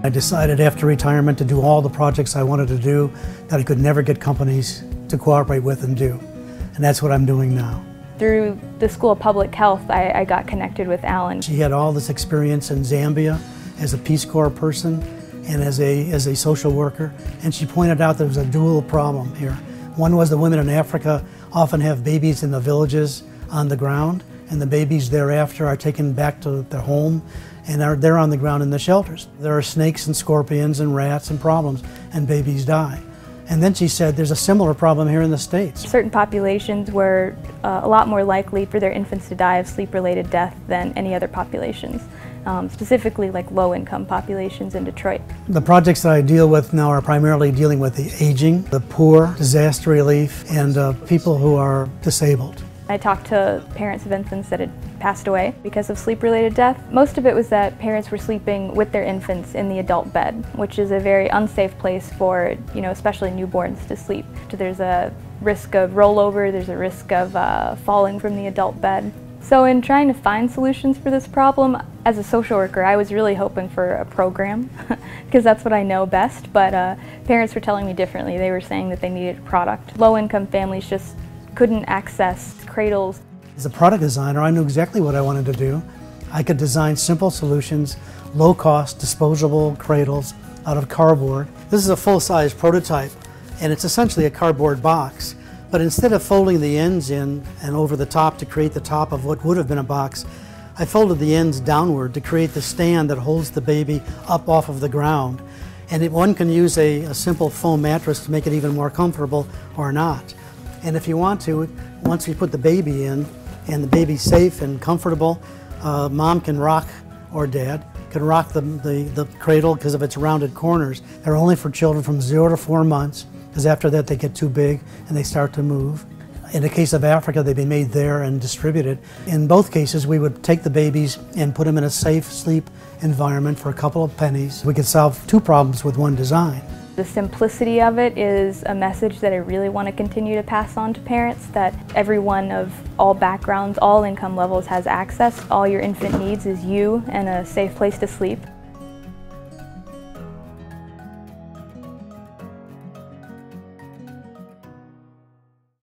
I decided after retirement to do all the projects I wanted to do that I could never get companies to cooperate with and do. And that's what I'm doing now. Through the School of Public Health, I got connected with Alan. She had all this experience in Zambia as a Peace Corps person and as a social worker, and she pointed out there was a dual problem here. One was the women in Africa often have babies in the villages on the ground, and the babies thereafter are taken back to their home, and they're on the ground in the shelters. There are snakes and scorpions and rats and problems, and babies die. And then she said there's a similar problem here in the States. Certain populations were a lot more likely for their infants to die of sleep-related death than any other populations, specifically like low-income populations in Detroit. The projects that I deal with now are primarily dealing with the aging, the poor, disaster relief, and people who are disabled. I talked to parents of infants that had passed away because of sleep-related death. Most of it was that parents were sleeping with their infants in the adult bed, which is a very unsafe place for, especially newborns to sleep. There's a risk of rollover, there's a risk of falling from the adult bed. So in trying to find solutions for this problem, as a social worker, I was really hoping for a program, because that's what I know best, but parents were telling me differently. They were saying that they needed a product. Low-income families just couldn't access cradles. As a product designer, I knew exactly what I wanted to do. I could design simple solutions, low-cost, disposable cradles out of cardboard. This is a full-size prototype, and it's essentially a cardboard box. But instead of folding the ends in and over the top to create the top of what would have been a box, I folded the ends downward to create the stand that holds the baby up off of the ground. And one can use a simple foam mattress to make it even more comfortable or not. And if you want to, once you put the baby in and the baby's safe and comfortable, mom can rock, or dad can rock the cradle because of its rounded corners. They're only for children from 0 to 4 months, because after that they get too big and they start to move. In the case of Africa, they'd be made there and distributed. In both cases, we would take the babies and put them in a safe sleep environment for a couple of pennies. We could solve 2 problems with 1 design. The simplicity of it is a message that I really want to continue to pass on to parents, that everyone of all backgrounds, all income levels has access. All your infant needs is you and a safe place to sleep.